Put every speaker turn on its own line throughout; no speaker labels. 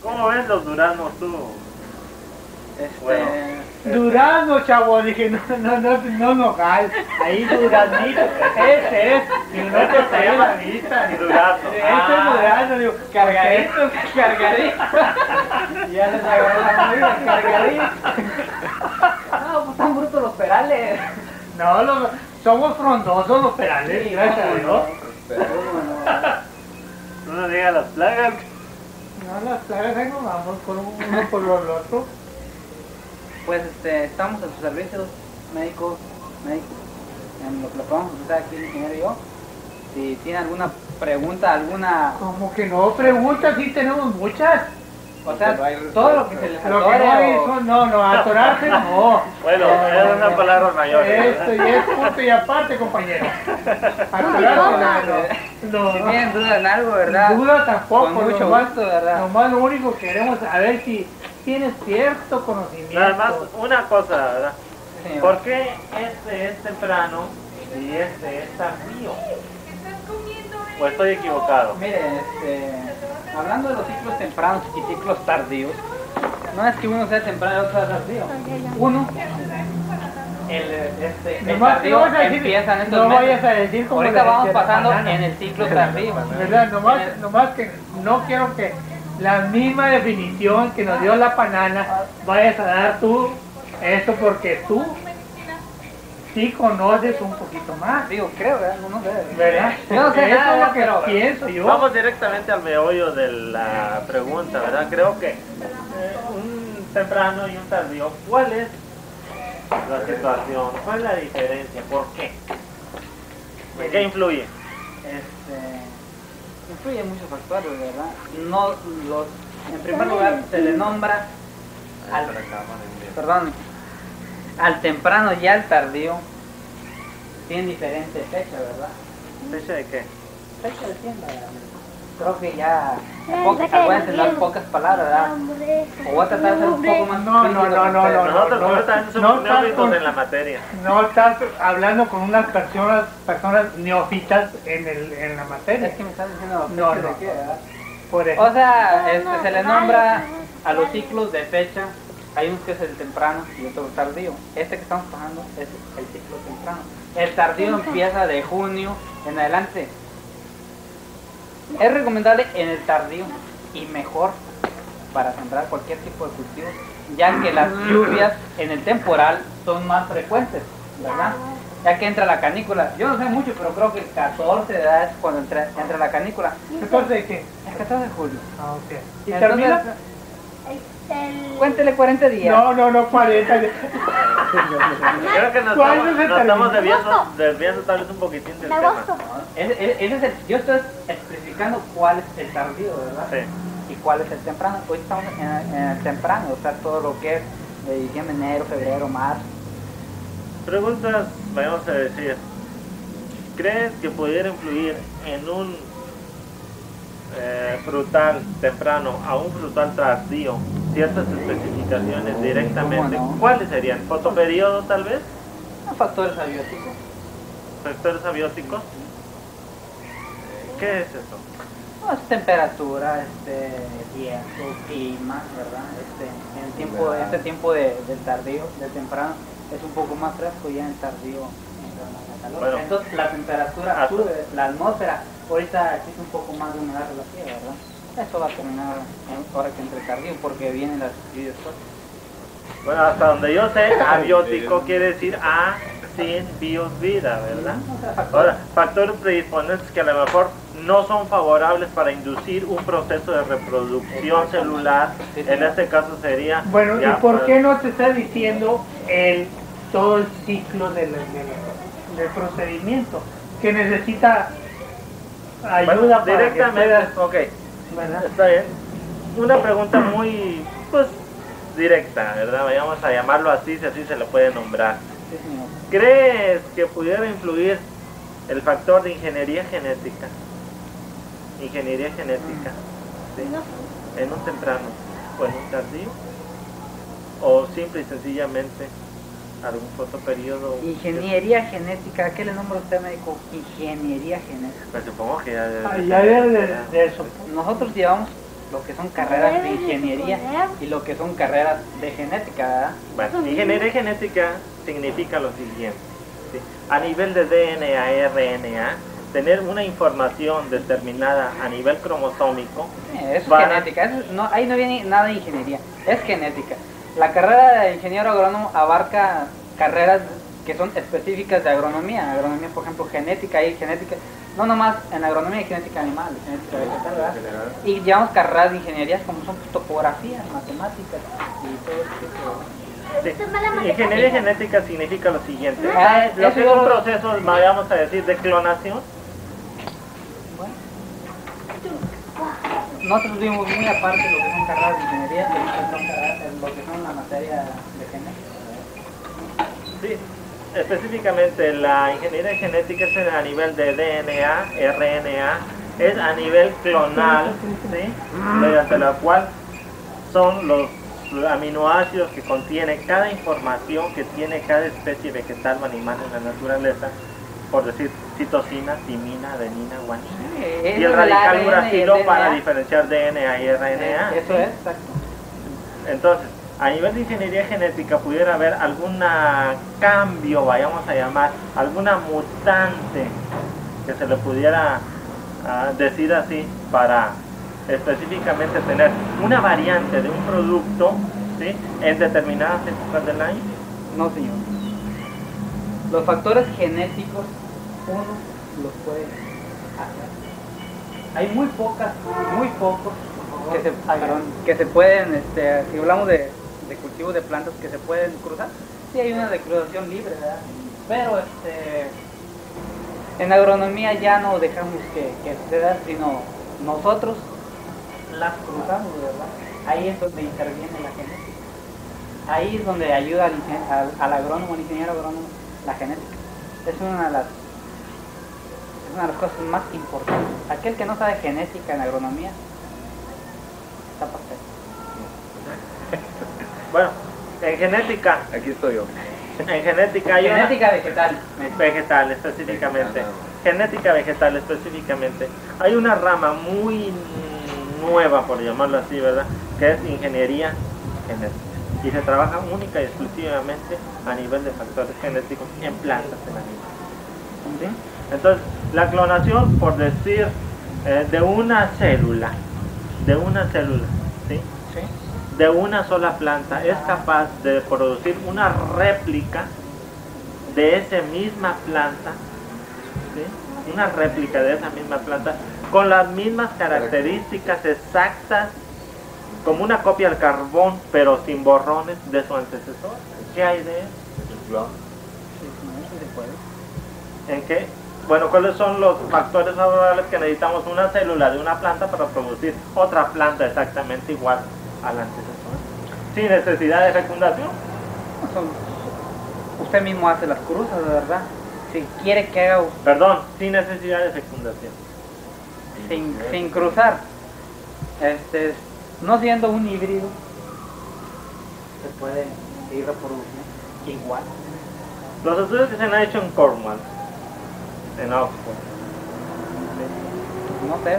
¿Cómo ves los duranos tú? Bueno,
Durazno, chavo, dije, no, nogal. Ahí Duraznito, ese es. Y no te traía la vista.
Durazno.
Ese es Durazno, digo, cargadito, cargadito. Ya les agarré la movida, cargadito.
No, pues están brutos los perales.
No, somos frondosos los perales, gracias a Dios.
No digas las plagas.
No, las plagas ahí nos vamos con uno por los otros.
Pues estamos a sus servicios, médicos, en lo que lo podemos usar aquí el ingeniero y yo. Si tiene alguna pregunta, alguna...
Como que no, preguntas, sí tenemos muchas.
O sea, todo lo que se les
Lo que no hay son, no, atorarse no.
Bueno, es una palabra mayor.
Esto y es punto y aparte, compañero. Atorarse no.
Si tienen duda en algo, ¿verdad?
Duda tampoco.
Con mucho
nomás,
gusto, ¿verdad?
Nomás lo único que queremos saber si tienes cierto conocimiento.
Nada más una cosa, ¿verdad?
Sí, señor.
¿Por qué este es temprano y este es tardío? ¿O estoy equivocado?
Mire, hablando de los ciclos tempranos y ciclos tardíos, no es que uno sea temprano y el otro sea tardío. Uno, el
Nomás que
tardío
no vas a decir-
empieza en estos
no
meses.
vayas a decir como
Ahorita
de
vamos
la
pasando
banana.
en el ciclo tardío.
¿Verdad? Nomás que no quiero que la misma definición que nos dio la banana vayas a dar tú esto porque tú sí conoces un poquito más.
Digo, creo, ¿verdad? No sé.
¿Verdad?
Yo no sé
Eso
nada,
es lo que
pero...
pienso yo.
Vamos directamente al meollo de la pregunta, ¿verdad? Creo que un temprano y un tardío, ¿cuál es la situación? ¿Cuál es la diferencia? ¿Por qué? ¿En qué influye?
Influye muchos factores, ¿verdad? En primer lugar, se le nombra al temprano y al tardío. Tienen diferentes fechas, ¿verdad?
¿Fecha de qué?
Fecha de siembra, ¿verdad? Creo que ya voy a entender pocas palabras, ¿verdad? O voy a tratar de ser un poco más
No,
Nosotros también somos
estás
neófitos
con-
en la materia.
No estás hablando con unas personas neófitas en la
Es
materia.
que me están diciendo
No,
fechas
no.
de qué, ¿verdad?
Por eso.
O sea, se le nombra a los ciclos de fecha. Hay uno que es el temprano y otro el tardío. Este que estamos pasando es el ciclo temprano. El tardío empieza de junio en adelante. Es recomendable en el tardío y mejor para sembrar cualquier tipo de cultivo, ya que las lluvias en el temporal son más frecuentes, ¿verdad? Ya que entra la canícula. Yo no sé mucho, pero creo que el 14 de edad es cuando entra la canícula.
¿14 de qué?
El 14 de julio.
Ah, ok. ¿Y
Entonces,
termina?
Cuéntele 40 días.
No, 40.
Creo que nos
¿Cuándo
estamos,
se
nos estamos
termina?
desviando tal vez un poquitín del tema.
Yo estoy especificando cuál es el tardío, ¿verdad?
Sí.
Y cuál es el temprano. Hoy estamos en el temprano, o sea, todo lo que es de diciembre, enero, febrero, marzo.
Preguntas, vamos a decir, ¿crees que pudiera influir en un frutal temprano a un frutal tardío ciertas especificaciones directamente?
¿Cómo no?
¿Cuáles serían? ¿Fotoperiodo tal vez?
Factores abióticos.
¿Factores abióticos? ¿Qué es eso?
No, es temperatura, viento, clima, ¿verdad? En el tiempo, este tiempo del tardío, del temprano, es un poco más fresco, ya en el tardío entra más la calor.
Bueno.
Entonces la temperatura
Ah,
sube, la atmósfera, ahorita existe un poco más de humedad relativa, ¿verdad? Eso va a terminar ahora que entre el tardío, porque vienen las lluvias fuertes.
Bueno, hasta donde yo sé, abiótico quiere decir a, sin, bios, vida, ¿verdad?
O sea,
Ahora, factores predisponentes que a lo mejor no son favorables para inducir un proceso de reproducción celular, en este caso sería...
Bueno, ¿y
ya
por
para-
qué no te está diciendo todo el ciclo del procedimiento? Que necesita ayuda
Bueno,
para que
directamente,
puedas,
ok,
¿verdad?
está bien. Una pregunta muy, pues, directa, ¿verdad? Vayamos a llamarlo así, si así se le puede nombrar.
sí, señor.
¿Crees que pudiera influir el factor de ingeniería genética? Ingeniería genética, ¿sí? En un temprano o en un tardío, o simple y sencillamente algún fotoperiodo.
Ingeniería genética, ¿qué le nombra usted, médico? Ingeniería genética.
Pues supongo que ya debe
Ya de eso.
Nosotros llevamos lo que son carreras de ingeniería y lo que son carreras de genética, ¿verdad?
Bueno, ingeniería genética significa lo siguiente, ¿sí? A nivel de DNA, RNA, tener una información determinada a nivel cromosómico.
Eso es genética, no, ahí no viene nada de ingeniería, es genética. La carrera de ingeniero agrónomo abarca carreras que son específicas de agronomía. Agronomía, por ejemplo, genética y genética, no nomás en agronomía hay genética animal, genética vegetal, ¿verdad? Y llevamos carreras de ingeniería como son topografía, matemáticas y todo eso.
Sí. Ingeniería genética significa lo siguiente.
Eso
Lo que es un proceso, vamos a decir, de clonación.
Bueno, nosotros vimos muy aparte lo que son carreras de ingeniería, lo que son la materia de genética.
Sí, específicamente la ingeniería genética es a nivel de DNA, RNA, es a nivel clonal, ¿sí? Mediante la cual son los aminoácidos que contiene cada información que tiene cada especie vegetal o animal en la naturaleza, por decir citosina, timina, adenina, guanina. Y el radical uracilo para diferenciar DNA y RNA.
Eso es, exacto.
Entonces, a nivel de ingeniería genética pudiera haber algún cambio, vayamos a llamar, alguna mutante que se le pudiera decir así, para específicamente tener una variante de un producto, ¿sí?, en determinadas épocas del año.
No, señor. Los factores genéticos uno los puede hacer. Hay muy pocos que se pueden, si hablamos de cultivo de plantas que se pueden cruzar, sí hay una de cruzación libre, ¿verdad? Pero en agronomía ya no dejamos que suceda, sino nosotros las cruzamos, ¿verdad? Ahí es donde interviene la genética. Ahí es donde ayuda al agrónomo, al ingeniero agrónomo, la genética. Es una de las cosas más importantes. Aquel que no sabe genética en agronomía está pasado.
Bueno, en genética.
Aquí estoy yo.
En genética hay
genética vegetal.
Vegetal específicamente. Genética vegetal específicamente. Hay una rama muy nueva, por llamarlo así, ¿verdad?, que es ingeniería genética. Y se trabaja única y exclusivamente a nivel de factores genéticos en plantas, en animales. ¿Sí? Entonces, la clonación, por decir, de una célula, ¿sí?, de una sola planta, es capaz de producir una réplica de esa misma planta, ¿sí?, una réplica de esa misma planta, con las mismas características exactas, como una copia al carbón, pero sin borrones de su antecesor. ¿Qué hay de eso? ¿En qué? Bueno, ¿cuáles son los factores favorables que necesitamos una célula de una planta para producir otra planta exactamente igual al antecesor? Sin necesidad de fecundación.
Usted mismo hace las cruzas, de verdad. Si quiere que haga...
Perdón, sin necesidad de fecundación.
Sin cruzar. No siendo un híbrido, se puede ir reproduciendo igual.
Los estudios que se han hecho en Cornwall, en Oxford,
no sé,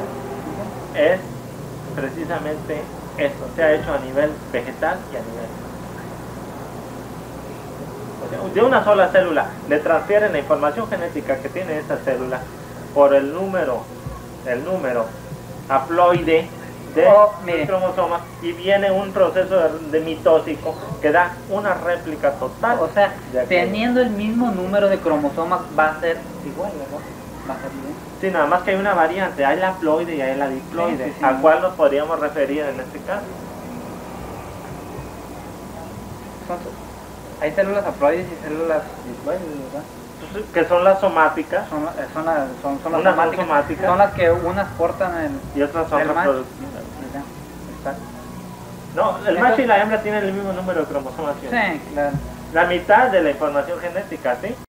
es precisamente eso. Se ha hecho a nivel vegetal y a nivel, o sea, de una sola célula le transfieren la información genética que tiene esa célula por el número haploide de cromosomas, y viene un proceso de mitósico que da una réplica total.
O sea, teniendo el mismo número de cromosomas va a ser igual, ¿verdad? Va a ser bien.
Sí, nada más que hay una variante, hay la haploide y hay la diploide, ¿a cuál nos podríamos referir en este caso?
Hay células haploides y células diploides, ¿verdad?
Que son las somáticas.
Son las
unas
somáticas. Son las que unas portan
y otras son reproductivas.
Exacto.
No, el macho y la hembra tienen el mismo número de cromosomas.
Sí, claro.
La mitad de la información genética, ¿sí?